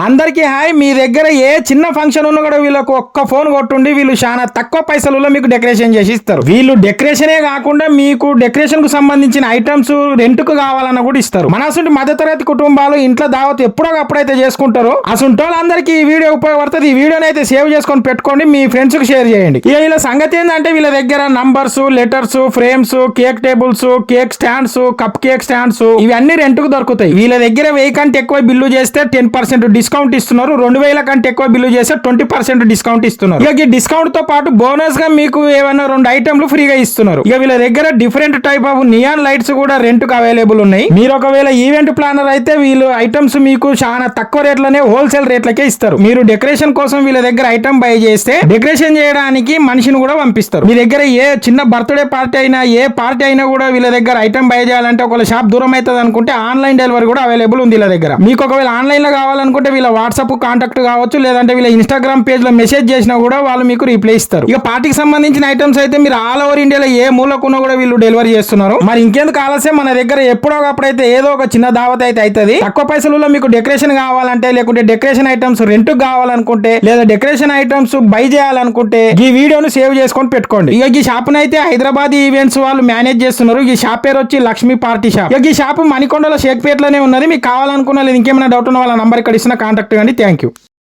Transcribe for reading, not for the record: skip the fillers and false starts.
అందరికీ హాయ్. మీ దగ్గర ఏ చిన్న ఫంక్షన్ ఉన్నా కూడా వీళ్ళకు ఒక్క ఫోన్ కొట్టుండి వీళ్ళు చాలా తక్కువ పైసలలో మీకు డెకరేషన్ చేసి ఇస్తారు. వీళ్ళు డెకరేషనే కాకుండా మీకు డెకరేషన్ కు సంబంధించిన ఐటమ్స్ రెంట్ కు కావాలన్నా కూడా ఇస్తారు. మన అసలు మధ్యతరగతి కుటుంబాలు ఇంట్లో దావత్ ఎప్పుడో అప్పుడైతే చేసుకుంటారో అసలు వాళ్ళందరికీ ఈ వీడియో ఉపయోగపడుతుంది. ఈ వీడియోని అయితే సేవ్ చేసుకొని పెట్టుకోండి, మీ ఫ్రెండ్స్ కు షేర్ చేయండి. ఇక వీళ్ళ సంగతి ఏంటంటే వీళ్ళ దగ్గర numbers, letters, frames, cake tables, cake stands, cup cake stands ఇవన్నీ రెంట్ కు దొరుకుతాయి. వీళ్ళ దగ్గర 1000 కంటే ఎక్కువ బిల్లు చేస్తే 10% డిస్కౌంట్ ఇస్తున్నారు. 2000 కంటే ఎక్కువ బిల్లు చేస్తే 20% డిస్కౌంట్ ఇస్తున్నారు. ఇక ఈ డిస్కౌంట్ తో పాటు బోనస్ గా మీకు ఏమైనా 2 ఐటమ్లు ఫ్రీగా ఇస్తున్నారు. ఇక వీళ్ళ దగ్గర different type of neon lights కూడా రెంట్ కు అవైలబుల్ ఉన్నాయి. మీరు ఒకవేళ ఈవెంట్ ప్లానర్ అయితే వీళ్ళు ఐటమ్స్ మీకు చాలా తక్కువ రేట్లనే హోల్సేల్ రేట్లకే ఇస్తారు. మీరు డెకరేషన్ కోసం వీళ్ళ దగ్గర ఐటమ్ బై చేస్తే డెకరేషన్ చేయడానికి మనిషిని కూడా పంపిస్తారు. మీ దగ్గర ఏ చిన్న బర్త్డే పార్టీ అయినా ఏ పార్టీ అయినా కూడా వీళ్ళ దగ్గర ఐటమ్ బై చేయాలంటే ఒకవేళ షాప్ దూరం అవుతుంది అనుకుంటే ఆన్లైన్ డెలివరీ కూడా అవైలబుల్ ఉంది వీళ్ళ దగ్గర. మీకు ఒకవేళ ఆన్లైన్ లో కావాలనుకుంటే వీళ్ళ వాట్సాప్ కాంటాక్ట్ కావచ్చు, లేదంటే వీళ్ళ ఇన్స్టాగ్రామ్ పేజ్ లో మెసేజ్ చేసినా కూడా వాళ్ళు మీకు రిప్లై ఇస్తారు. ఇక పార్టీకి సంబంధించిన ఐటమ్స్ అయితే మీరు ఆల్ ఓవర్ ఇండియాలో ఏ మూలకున్నా కూడా వీళ్ళు డెలివరీ చేస్తున్నారు. మరి ఇంకెందుకు ఆలస్యం, మన దగ్గర ఎప్పుడో అప్పుడైతే ఏదో ఒక చిన్న దావత్ అయితే అవుతుంది. తక్కువ పైసలలో మీకు డెకరేషన్ కావాలంటే, లేకుంటే డెకరేషన్ ఐటమ్స్ రెంట్ కావాలనుకుంటే, లేదా డెకరేషన్ ఐటమ్స్ బై చేయాలనుకుంటే ఈ వీడియోను సేవ్ చేసుకొని పెట్టుకోండి. ఇక ఈ షాప్ అయితే హైదరాబాద్ ఈవెంట్స్ వాళ్ళు మేనేజ్ చేస్తున్నారు. ఈ షాప్ పేరు వచ్చి లక్ష్మీ పార్టీ షాప్. ఇక ఈ షాప్ మణికొండలో షేక్పేటలోనే ఉన్నది. మీకు కావాలనుకున్న లేదు ఇంకేమైనా డౌట్ ఉన్న వాళ్ళ నంబర్ ఇక్కడ ఇచ్చిన కాంటాక్ట్ కండి. Thank you.